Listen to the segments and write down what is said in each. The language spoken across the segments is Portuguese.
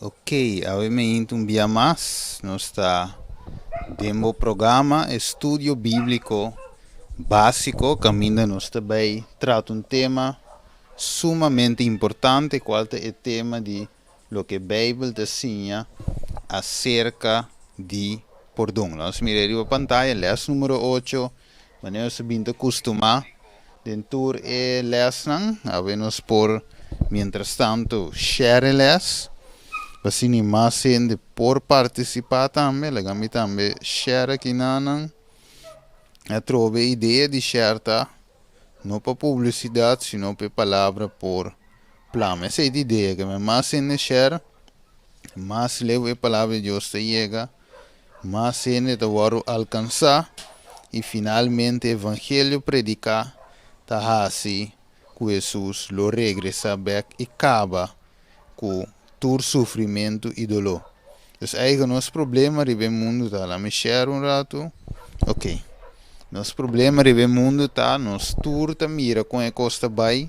Ok, avevamente un dia mais, nós está demo programa Estudio Bíblico Básico, caminho nós também trata um tema sumamente importante, qual é o tema de lo que a Bíblia ensina acerca de perdão. Nós miramos a pantalla, les número 8, maneira se bem acostumar, dentro e les não, havemos por, mientras tanto, share les, Basini mais gente por participar também, legami também share aqui nanan. Eu trove ideia de share tá, não para publicidade, sino para palavra por plano. Essa é a ideia que mais gente share, mais leva a palavra de Deus chega, mais gente te vai alcançar e finalmente o evangelho predicar tá assim que Jesus lo regressa back e acaba com todo sofrimento e dolor. Dus eigenlijk nosso problema ribe mundo tá lá mexer um rato. Ok. Nosso problema ribe mundo tá nos tour tá mira com a costa bai.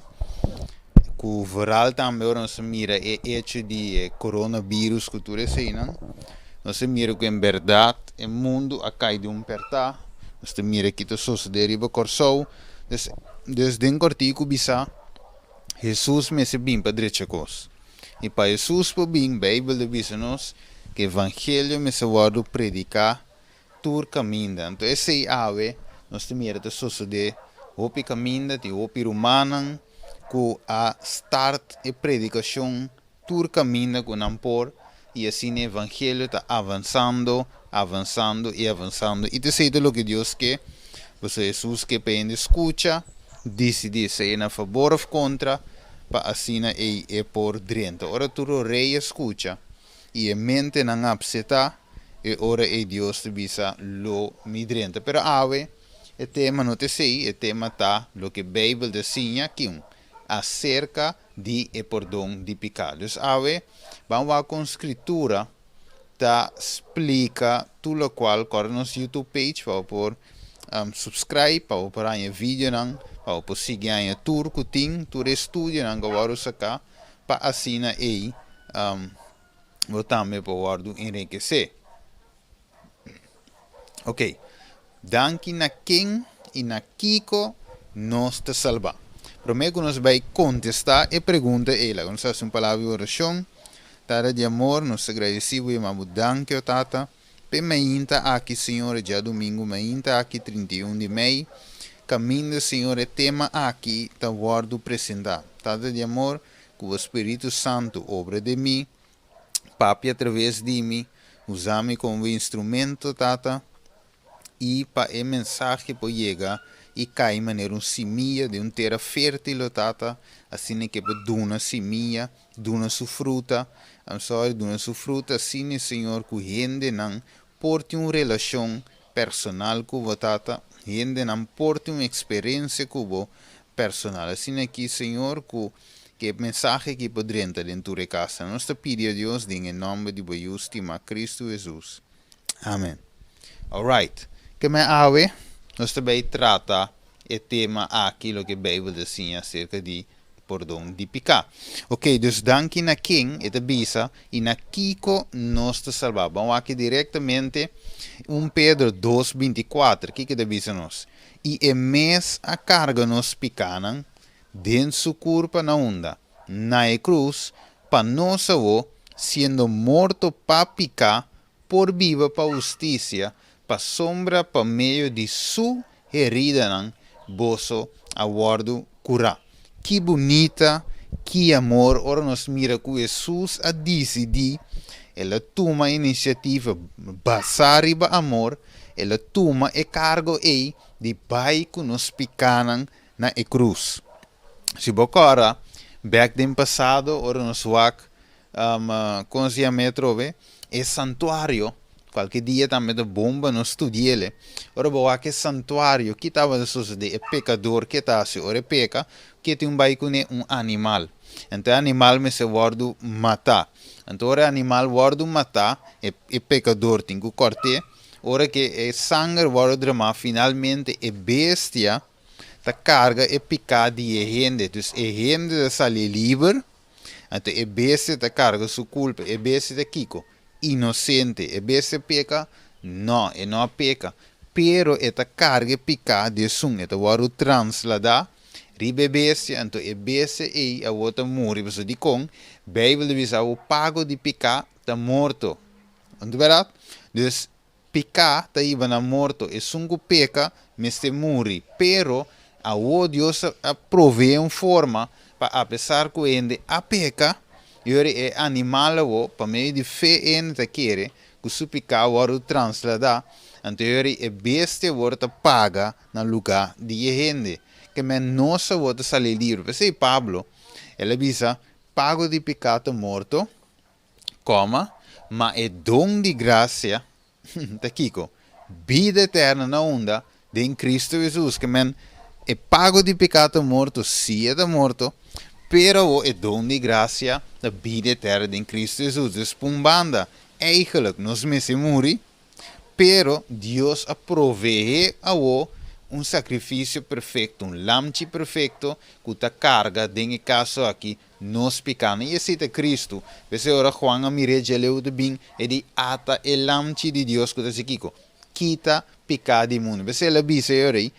Com o viral também nós mira é hecho de coronavírus que tu sei não. Nós mira que em verdade o mundo a cai de perta. Nós mira que tu só se deriva corso. Desde um cortico bisa Jesus me se bem para direita cos. E para Jesus por bem, Bíblia de bisa-nos que o Evangelho me se guarda predicar tur caminho. Então, esse ave, nós temos que suceder, opi caminho, de opi romana, que a start e predicação tur caminho com ampor, e assim o Evangelho está avançando, avançando e avançando. E te sei o que Deus quer, você Jesus que pende escuta, decide se é a favor ou contra, para assim é por dentro. Ora, tu rei escuta, e a mente não upseta, e ora é Deus te visa lo midrente. Pero ave, o tema não te sei, o tema tá, lo que a Bíblia ensina aqui, acerca de o perdão de pecados. Ave, vamos a com escritura, tá, explica tudo o qual, corre nosso YouTube page, para por subscribe, para por aí vídeo, não, para por seguir aí tour, cuting, tour estudio, não, agora sacar, para assim aí, vou também para enriquecer. Ok. Danke na quem e na Kiko nos te salva. Prometo que nos vai contestar e pergunta ela. Nós fazemos uma palavra de oração. Tara de amor, nos agradecemos e amamos danke, tata. Pe mainta aqui, Senhor, já domingo, mainta aqui, 31 de maio. Caminho, Senhor, é tema aqui, tá guardo apresentar. Tata de amor, que o Espírito Santo obra de mim, papi através de mim, usar-me como instrumento, tata, e para a mensagem para chegar e cair maneira semilla de terra fértil, tata, assim que duna semilla, duna sua fruta, duna sua fruta, assim, Senhor, que gente não porte uma relação personal com o tata, gente não porte uma experiência com o personal, assim aqui, Senhor, que a mensagem que poderia entrar dentro da casa, nós te pedimos a Deus, em nome de Jesus, Cristo Jesus. Amém. Alright. Que me ave, nós também trata o tema aquilo que a Bíblia ensina acerca de perdão de pecar. Ok, dus danke na quem e bisa e na Kiko nós te salvar. Vamos aqui diretamente 1 Pedro 2:24, que te bisa nós. E é mês a carga nos picanan, dentro su culpa na onda, na cruz, para nós sendo morto para picar, por viva para justiça, para sombra para meio de sua herida não boso aguardo curar. Que bonita, que amor, ora nos mira que Jesus a decidir, ela toma a iniciativa basar ba amor, ela toma e cargo e de pai que nos picanan na cruz. Se bocora, back do passado, ora nos wak, consigliametro, é santuário. Qualquer dia também de bomba não estudiele. Ora boa que santuário que estava de suceder é pecador que está se ora peca que tem vai com um animal. Então animal me se guardo matar. Então ora animal guardo matar é pecador tem que cortar. Ora que é sangue guardo drama finalmente é bestia ta carga é picar de gente. Dus é gente de salir livre Então, e bese te carga sua culpa, e bese te kiko, inocente, e bese peca, não, e não peca. Pero eta carga pica de sun, eta waru translada, ribe bese, então e bese e a outra muri, você di com, Bijbel diz o pago de picar está morto. Não é verdade? Dus picar está iba na morto, e sungo peca, mas te muri. Pero a Deus provee uma forma para, apesar que ele a peca, ele é animal para meio de fé em te querer, que su picar o transladar, então ele é bestia o paga no lugar de gente. Que men nossa o salir livre. Você Pablo, ele diz, pago de pecado morto, coma, mas é dom de graça, tá Kiko, vida eterna na onda de em Cristo Jesus, que men é pago de pecado morto, sim é morto, pero é dom de graça da vida eterna de em Cristo Jesus. Dus pumbanda, eigenlijk, nós me se muri, pero Deus provee a um sacrifício perfeito, um lamchi perfeito, que ta carga, em caso aqui, nos pecamos. E esse é Cristo. Você ora Juan Amire leu de bem, e de ata e lamchi de Deus que está aqui, quita pecado do mundo. Você ele disse aí,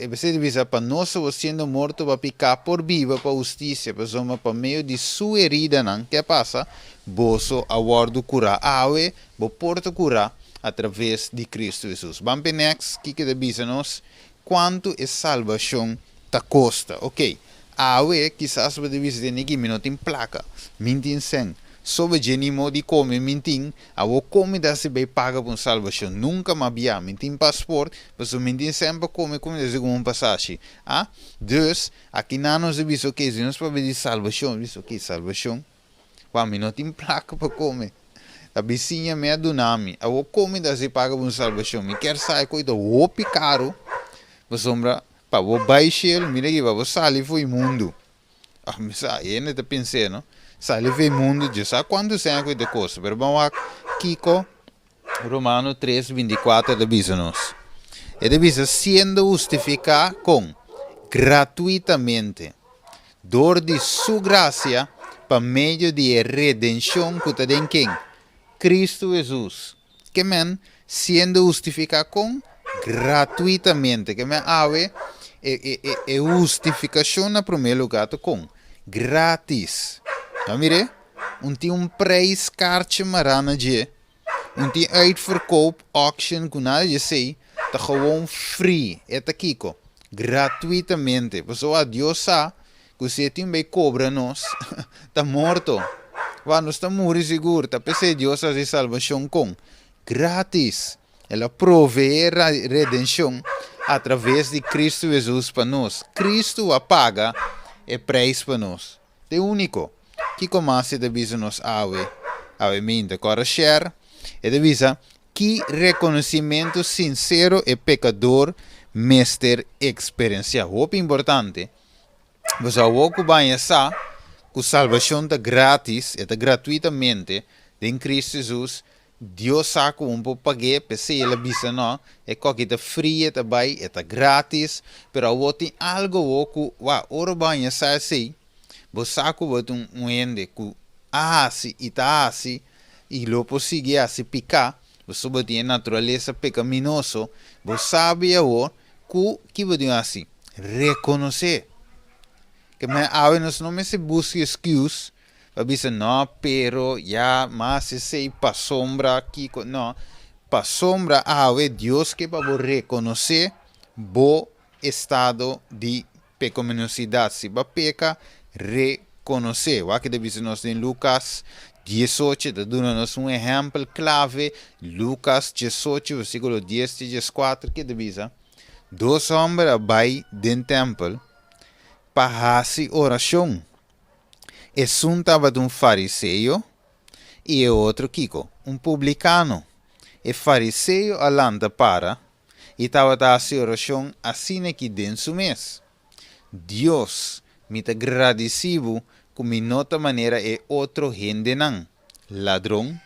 você diz para nós sendo morto para pecar por viva, para justiça, para meio de sua herida, não? Que passa? Boso aguardo curar, awe, bo porta curar através de Cristo Jesus. Vamos para next, que diz-nos quanto é salvação ta costa. Ok, awe, quizás você diz de ninguém, não tem placa, mintin sem. Sobre genimo de come mintin, a comida se vai paga por salvação. Nunca mais havia mintin passaporte, mas o mintin sempre come como um passagem. Ah, dus, aqui não nos diz o que, se nós para ver salvação, diz o que salvação. Vamos, não tem placa para comer. A vizinha me adunami, a comida se paga por salvação. Me quer sair coisa o picaro, mas sombra, para o baixo, mira que vai sair foi mundo. Ah, me sai, ainda te pensei, não? Sale ve mundo, já sabe quando se é coisa coisa. Mas vamos lá, Kiko, Romano 3:24 diz-nos. Ele diz, sendo justificado com gratuitamente, dor de sua graça, para meio de redenção que está em quem? Cristo Jesus. Que men, sendo justificado com gratuitamente. Que men, ave, é justificação na primeiro lugar com grátis. Nou mire, tem prijs kaartje marana je. Tem uitverkoop auction kuna je sei, tá gewoon free, eta kiko, gratuitamente. Pessoa Deus sabe que você tem bem cobra nós, tá morto. Vamos tá morrer seguro, tá pensei Deus a salvação com grátis. Ela provee redenção através de Cristo Jesus para nós. Cristo a paga é preço para nós. É único. Que comece de visa nos ave minta para share e de visa que reconhecimento sincero e pecador mestre experiencia. Muito importante. Você o vai sa que salvação é grátis, é gratuitamente em Cristo Jesus. Deus sabe um pouco pagar, porque ele visa não, é que é free, é bem, é grátis, pero tem algo que ora vai sa assim. Você sabe ende que assim e tá assim e lo possível assim picar, você tem natureza pecaminoso, você sabe agora que vai assim reconhecer que me nós não me se busca excuse para dizer não, pero já mas se sei para sombra aqui não para sombra Deus que para reconhecer bo estado de pecaminosidade se para pecar reconhecer. O que deve-nos em Lucas 18, dando-nos um exemplo clave. Lucas 18, versículo 10 e 14, que diz: dois homens vai dentro do templo para fazer oração. E um estava um fariseu e o outro, Kiko, um publicano. E fariseu alanta para e estava a fazer oração assim aqui dentro do mês. Deus me te agradecido como nota maneira é outro gente não. Ladrão,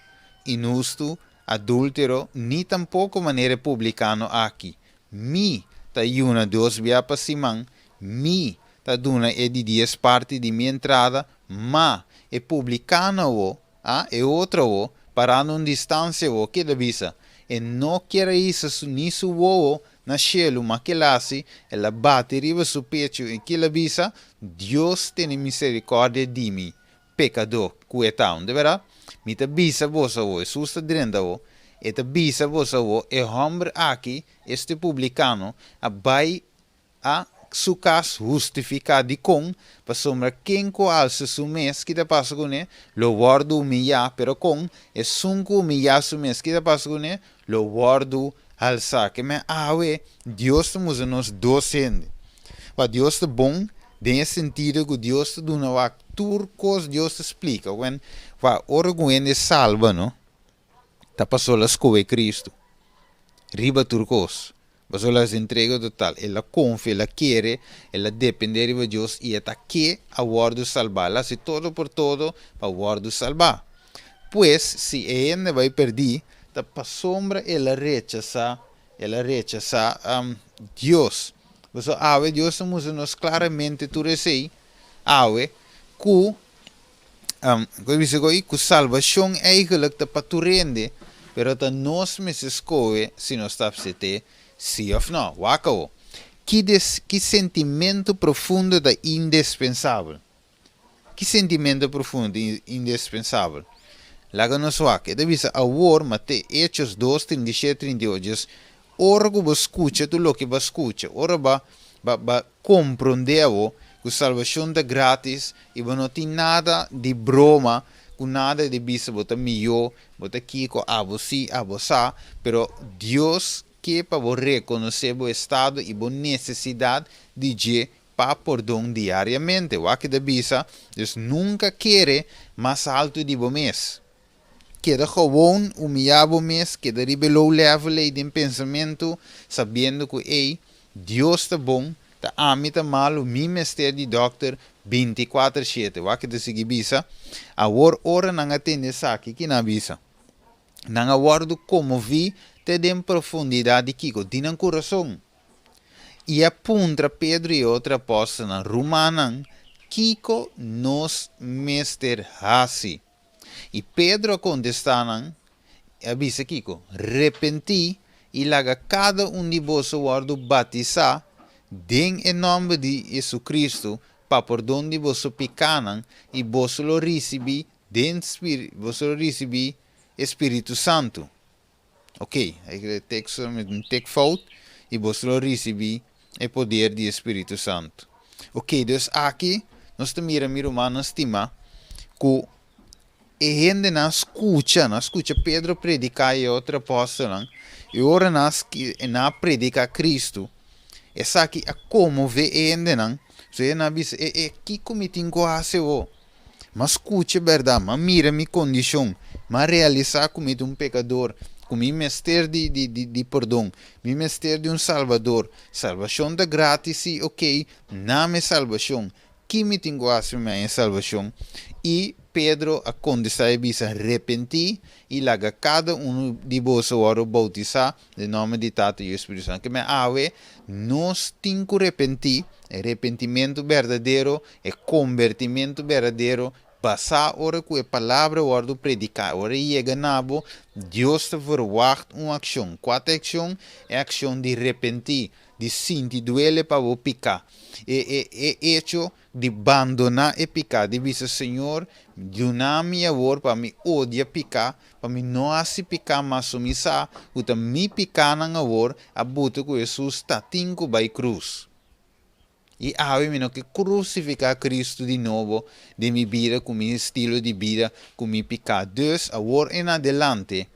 injusto, adúltero, nem tampouco maneira publicano aqui. Mi ta yuna Deus via para Simão, mi tá dando é de 10 partes de minha entrada, mas é publicando é outra parando uma distância que da visa. E não quer isso nisso na cielo, mas que lassi, ela bate riba su pecho e que la visa, Deus tem misericórdia de mim, pecador, cuetão, de verdade? Mi te bisa vosa Jesus está dentro e te bisa vosa e homem aqui, este publicano, vai a su caso justificado com, para sombra quem co alça su mês que te passa com ele, lo guardo humilhar, pero com, e sunco humilhar su mês que te passa com ele, lo guardo alçar, que me awe, Deus te musa nos docente. Mas Deus te bom, tem sentido que Deus te dá uma turcos, Deus te explica, when, ora gwen é salva, não? Tá passou las coe Cristo. Riba turcos. Passou las entrega total. Ela confia, ela quer, ela depende de Deus e ela quer a guardo salvar. Ela se todo por todo para guardo salvar. Pues, se ela vai perder, tá para sombra ela rechaça Deus. Você ave Deus nos claramente tu recei, ave que que salvação eigenlijk te paturende, pero te nos me se escoe se não está se sim ou não. Waka que sentimento profundo da indispensável. Que sentimento profundo indispensável. Laga nos waka. Deve ser awor, mate Hechos 2, 37, 38. Ora que você escuta tudo o que você escuta. Ora ba compreender que a salvação é grátis e não tem nada de broma, com nada de bisa bota melhor, bota aqui com a você, pero Deus quer para você reconhecer o estado e a necessidade de para perdão diariamente. O que de bisa, Deus nunca quer mais alto de mês. Queda gewoon humilhar o mês, queda ribe low level de pensamento, sabendo que Deus está bom, tá amita mal o meu mistério de doctor 24/7. O que de seguir bisa, a hora não atende aqui que na bisa. Não aguardo como vi, te dem profundidade que tem no coração. E apunta Pedro e outra apóstolo na Romana, Kiko nos mester hasi. E Pedro contestaram, avisa Kiko, repenti e laga cada de vós guardo batizar, den em nome de Jesus Cristo, para perdão de vós pecanan, e vós lo recebi, vós lo recebi Espírito Santo. Ok, aquele texto é um texto falso, e vós lo recebi o poder do Espírito Santo. Ok, então aqui, nós estamos mirando estima, que e gente não escuta Pedro predicar e outro apóstolo, e ora não predica Cristo. Essa aqui é como vê gente não, você não diz, que como tem que mas escute verdade, mas mira minha condição, mas realizar como um pecador, com meu mistério de perdão, meu mistério de salvador, salvação da grátis, ok, não é salvação, que me tem que fazer salvação, e Pedro a condesai bisa arrepentir e laga cada de vós ora bautizar em nome de Tato e Espírito Santo. Que me ave, nós temos que arrepentir, arrependimento verdadeiro, é convertimento verdadeiro, passar ora com a palavra ora predicar, ora chega nabo, Deus te verwacht uma ação. Qual ação? É a ação de arrepentir, de sentir duele para o picar. É hecho de abandonar e picar, de dizer, Senhor, dá-me amor para me odiar picar, para me não se picar mais o missa, para me picar na amor, a buta que Jesus está tinco by cruz. E aí, eu que crucificar Cristo de novo, de minha vida, com meu estilo de vida, com meu picar. Deus, agora em adelante,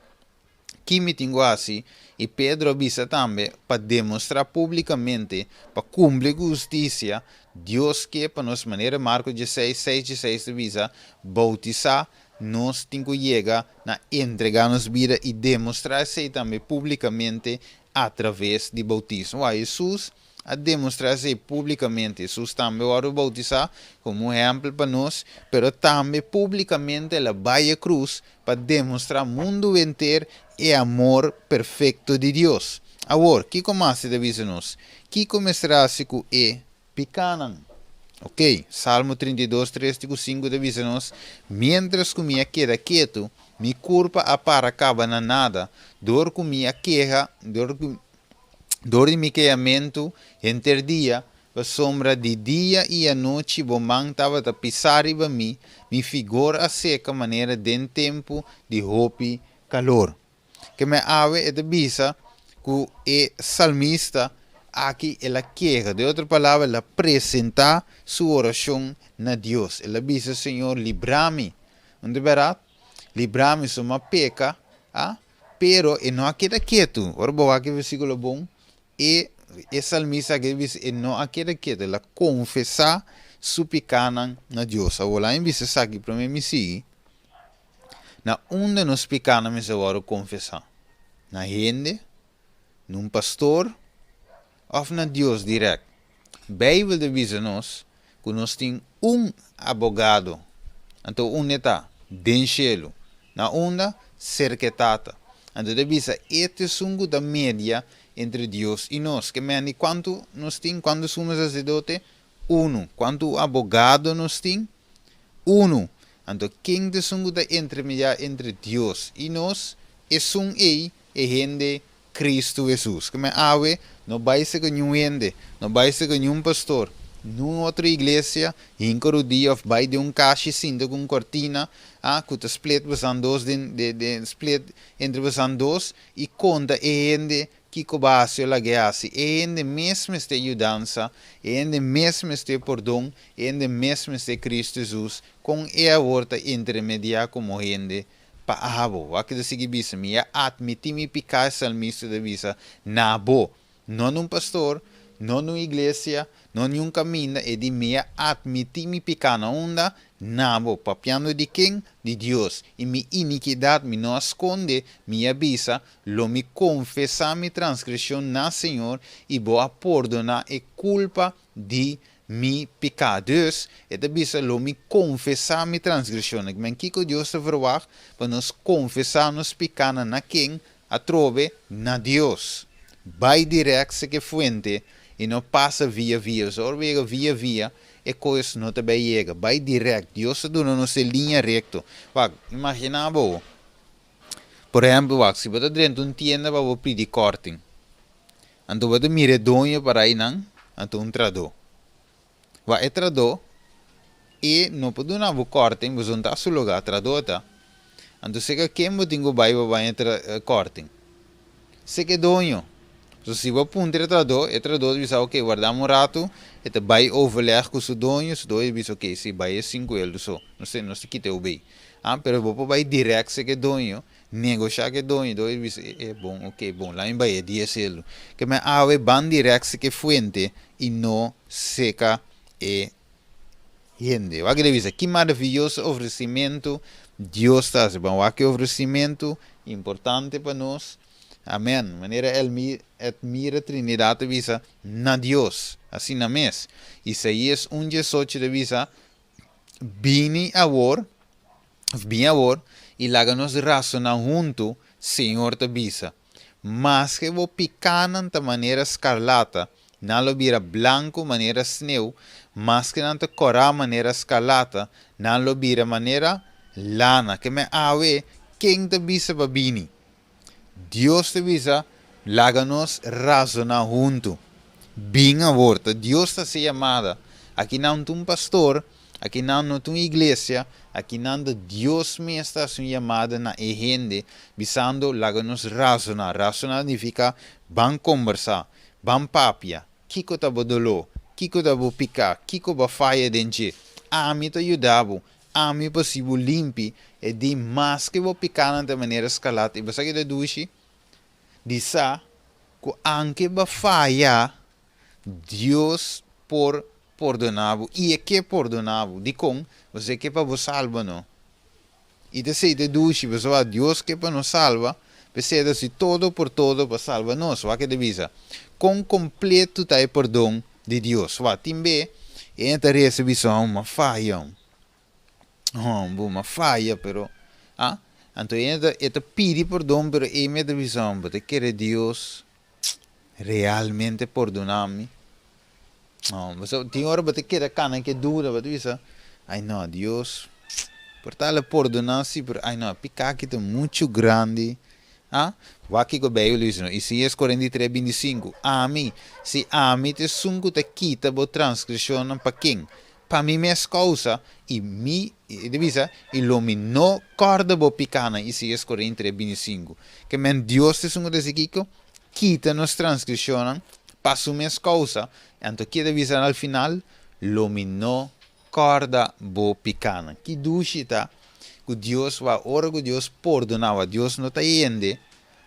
que me tenho assim, e Pedro avisa também para demonstrar publicamente, para cumprir justiça, Deus que para nós maneira, Marcos 16 avisa, bautizar, nós temos que chegar a entregar nossa vida e demonstrar-se também publicamente através de bautismo. Jesus a demonstrar-se publicamente, Jesus também vai bautizar como um exemplo para nós, mas também publicamente ela vai à cruz para demonstrar ao mundo inteiro o amor perfeito de Deus. Agora, que começa a dizer-nos? Que começará com pecanan? Ok, Salmo 32, 3, 5 diz-nos: Mientras comia queda quieto, mi culpa aparacaba na nada, dor comia queja, dor de mi queamento, entre dia, a sombra de dia e a noite, bomang estava a pisar riba mi figura a seca maneira de tempo de roupa calor. Que me ave e de bisa, que é salmista, aqui ela queja, de outra palavra, ela apresenta sua oração na Deus. Ela diz, Senhor, livra-me. Onde verá? Livra-me de uma peca, ah? Pero e não queda quieto. Ora, boa, aqui versículo bom. E salmista que diz, e não queda quieto. Ela confessa su pecana na Deus. Agora, em vez de aqui, para mim, me siga. Na onde nos pecana, me se vai confessar. Na gente, num pastor, ou na Deus direto. Bíblia diz-nos que nós temos abogado. Então, está dentro cielo. Na onda, cerquetata. Então, diz, este sungo da média entre Deus e nós. Que me quanto nós temos, quando somos sacerdote? Quanto abogado nós temos? Então, quem é sungo da intermediária entre Deus e nós? É um e gente Cristo Jesus. Que me ave, não vai ser que nenhum ende, não vai ser que nenhum pastor, numa outra igreja, em que dia vai de caixa cinta com cortina, que te split basando dois, de split entre basando dois, e conta e ende que cobasse la guiasse, e ende mesmo este ajudança, e ende mesmo este perdão, e ende mesmo este Cristo Jesus, com a volta intermediária como ende paabo. Aqui da sige bisa, minha admiti mi picai salmista da bisa, nabo, não um pastor, não numa igreja, não nenhum caminho, é de minha admiti mi picai na onda, nabo, papiando de quem? De Deus. E mi iniquidade me não esconde, minha bisa, lo me confessar mi transgressão na Senhor, e boa perdonar e culpa de mi pecados, e da bisa lo me confessar mi transgressão. Men kiko Deus te verwacht, para nos confessar nos pecados na quem? A trove na Deus. Vai direto se que fuente, e não passa via. Só via, e coisa não te vai chegar. Vai direto. Deus te dona nos linha recto. Imagina, por exemplo, se você dentro de uma tienda, você pedir corting. Então você mira donho para aí, não? Então trador. Vai trador, e não pode dar o corting, você não está no lugar trador, tá? Então se que quem você tem que vai corting. Se que donho. Se você apunta o trador diz, ok, guardamos um rato, e te vai overleg com o donho diz, ok, se vai é 5 euros, não sei que o bem. Pero você vai direto se que donho, negociar que donho, diz, é bom, ok, bom, lá em vai é 10 euros. Que me ave van direto se que fuente, e não seca e gente. Aqui diz, que maravilhoso oferecimento Deus está fazendo. Aqui oferecimento importante para nós. Amém. Maneira admira a Trindade visa na Deus. Assim na mes. Isaías 1:18 visa vini a vor, e laga-nos razonar junto, Senhor te visa. Mas que vou picanan de maneira escarlata, não lo vira branco maneira sneu, mas que não te corá maneira escarlata, não lo vira maneira lana. Que me ave, quem te visa babini? Deus te visa, laga-nos razonar junto. Bem a volta, Deus está se chamada. Aqui não tem um pastor, aqui não tem uma igreja, aqui não Deus me está se chamada na gente, visando laga-nos razonar. Razonar significa van conversar, van papia. Kiko ta bodolo, kiko ta bo picar, kiko ba faia dente. Me te ajudava, me possível limpi, e de mais que vou picar de maneira escalata. E você que te duche, diz que anche ba faia, Deus por perdonava, e é que perdonava, de com, você que para vos salva, não. E te sei te duche, você vai, Deus que para nos salva, você dá todo por todo para salvar nós, o que devisa. Com completo tá perdão de Deus. Timbe, entra receber uma falha. Uma falha, pero então entra pede perdão, pero e me visão, porque quer Deus realmente perdonar-me. No, mas tem hora que queda cana que dura, mas tu diz, ai não, Deus, por tal perdonar, sim, pero ai não, picar que é muito grande. Ah, aqui que bem, Luís, Isaías 43:25. Ami, se ami te sungo te quita bo transgressão para quem? Para mim mesma causa, e divisa, e lo mi no corda bo picana, Isaías 43:25. Que men Deus te sungo te kiko, quita nos transgressão, para su mesma causa, anto que divisa al final, lo mi no corda bo picana. Que duchita, que Deus va ora que Deus perdonava, Deus não está yende.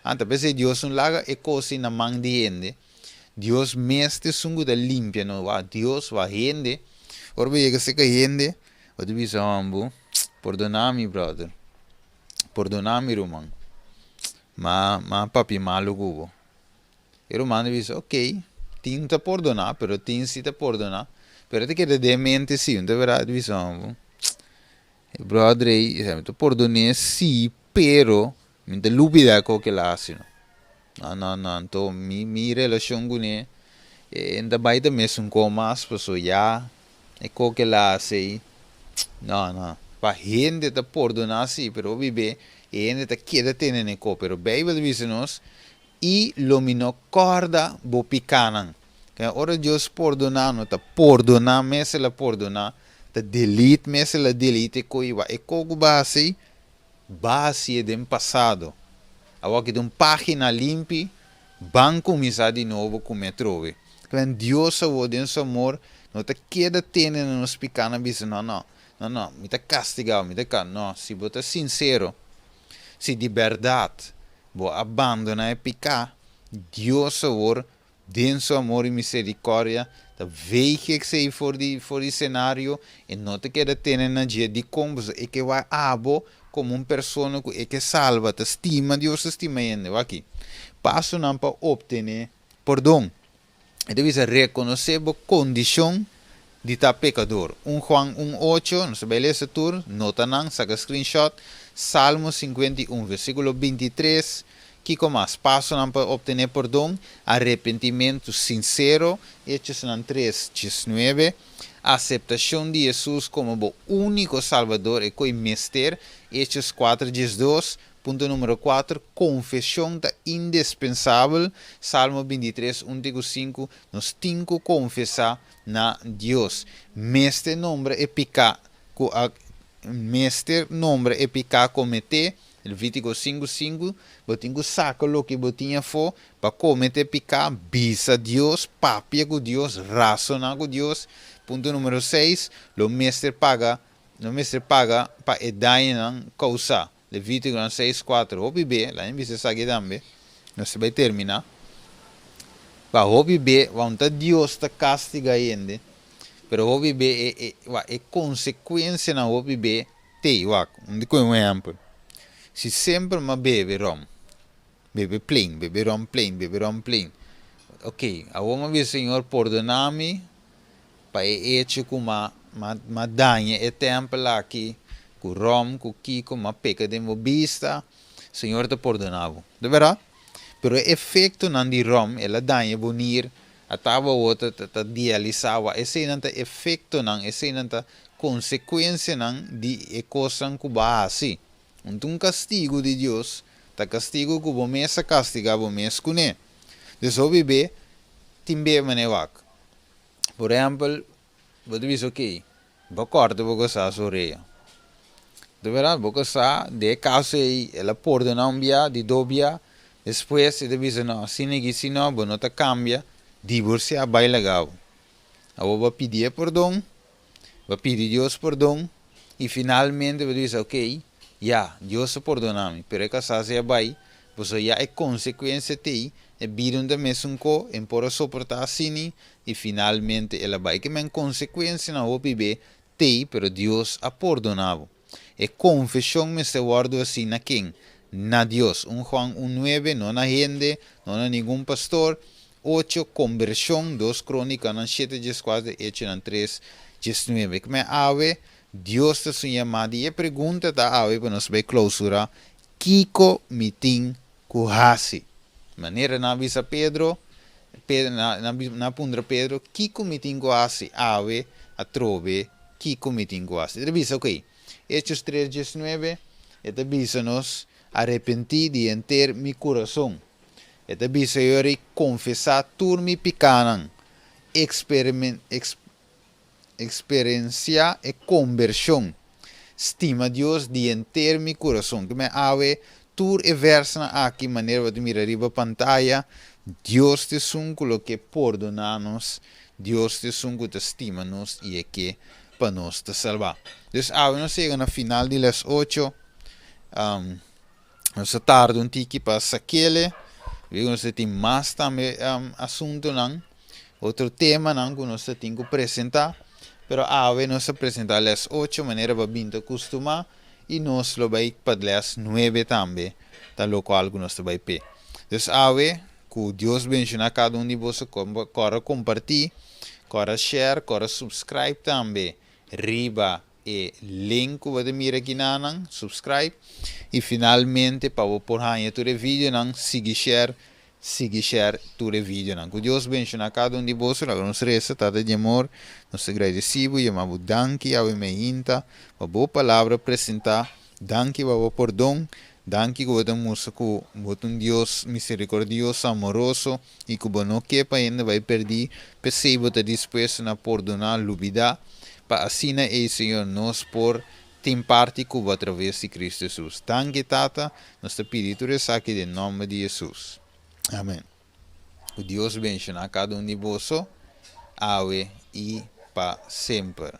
Anta pese Deus não laga e coisa na mão de yende. Deus mestre sungu da limpia no va Deus va yende. Ora chega se que yende, o tu bisa ambu, perdonami brother. Perdonami romang. Ma papi malu gubo. E romano bisa ok, tinta perdonar, pero tin si te perdonar. Pero te queda de mente sim, não é verdade, bisa ambu. Brother, tu perdonei sim, pero minta lupida ko que la hace, no, então mi relação com ele, ainda vai da mesmo com mais pessoas já, é ko que la hace, não, para gente tá perdonar sim, pero vive, gente tá queda tendo ne ko, pero Bible diz nos, e lo mino corda bo picanan, que ora Deus perdonando, tá perdonar, mas ela perdonar, tá delete, mas ela delete ko iwa, e ko base do passado. Agora que de uma página limpa, vão começar de novo com o metrô. Quando Deus salvou de seu amor, não te queda tendo nos pequenos bichos, não, me está castigado, não, se você é sincero, se de verdade, você abandona e pecar, Deus salvou de seu amor e misericórdia, tá veja que sei for de cenário, e não te queda tendo na dia de como, e que vai abo, como uma pessoa que salva, te estima, Deus estima ainda. Aqui. Passo não para obter perdão. E deve reconhecer a condição de estar pecador. Juan 1:8, não sei ler tur, nota não, saca screenshot. Salmo 51, versículo 23. Que mais? Passo não para obter perdão, arrependimento sincero, Hechos 3:19. Aceptação de Jesus como o único Salvador e coi mestre, Hechos 4:2. Ponto número 4, confissão da indispensável, Salmo 23:1-5, nós temos que confessar na Deus. Mestre nome é pecar, mestre nome é pecar cometer, Levítico 5:5, botinho saca o que botinha for, para cometer pecar, bisa Deus, papia com Deus, razonar com Deus. Ponto número 6, o mestre paga para edar causa. Levítico 6:4, o bebê, lá em você sabe também, não se vai terminar. Para o bebê, vão ter Deus te castiga ainda, pero o bebê é consequência na o bebê, tem, um exemplo. Se sempre uma bebe rom, bebe rom plain. Ok, a uma vez Senhor perdona-me, para hecho com uma danha é tempo lá aqui, com rom, com kiko, uma peca de vista, Senhor te perdonava. De verdade? Pero o efeito não de rom, ela danha bonir, a tava outra te dialisava, esse não tem efeito não, esse não tem consequência não de coisa que vai assim. Um castigo de Deus, tá castigo que o mês castiga o mês com ele. Então, o bebê, timbe manewak. Por exemplo, você diz, ok, vou cortar vou gostar a orelha. De verdade, vou gostar, de caso ela pode não via, de dobia, depois você diz, não, se não, não te cambia, divorciar vai legal. Eu vou pedir perdão, vou pedir Deus perdão, e finalmente você diz, ok, Deus perdona-me, pero casar se vai, você já é consequência de e viram da mesma co, em por suportar assim, e finalmente ela vai que men consequência na OPB, pero Deus a perdonado. E confissão me se guardo assim na quem? Na Deus. Juan 1:9, não na gente, não na nenhum pastor. 8, conversão, 2 Crônicas, 7:4, Hechos 3:9. Que me ave, Deus te sua chamada e pergunta da ave para nós ver clausura, Kiko mitin kuhasi. Maneira na avisa Pedro, Pedro, na pundra Pedro, chi comitingo asi ave a trove, chi comitingo asi. Revisa, ok. Hechos 3:19, esta bisa nos arrepentir de enter mi corazón. Esta bisa yori confessar tur mi picanan, experiencia e conversión. Estima Deus de enter mi corazón. Que me ave tur e versa aqui maneira de mirar riba pantalla. Deus te sunco lo que perdonanos. Deus te sunco te estima nos e é que para nos te salvar. Dus ave nos chega na final de las 8. Nós tarde um tiki para saquele. Nós tem mais também assunto não. Outro tema não que nós temos que apresentar. Pero ave nos apresentar às 8 maneira para binta costuma e nós lo vai para às 9 também. Da local que nós vai pé. Dus ave, que Deus bendiga cada um de vocês, corra compartilhar, corra share, corra subscribe também. Riba e link que você mira aqui na subscribe e finalmente para você por aí tu vídeo não siga share tu vídeo não. Que Deus bendiga cada um de vocês, a nossa reza tata de amor, nós agradecemos e amamos danke a me inta, a boa palavra apresentar, danke a por dom, danke que você que um Deus misericordioso, amoroso e que não quer para ainda vai perder, perceba te disposto a perdonar, lubida para assim é Senhor nós por tem parte que através de Cristo Jesus. Danke tata, nós te pedimos aqui em nome de Jesus. Amém. O Deus bendiga a cada um de vocês, ave e para sempre.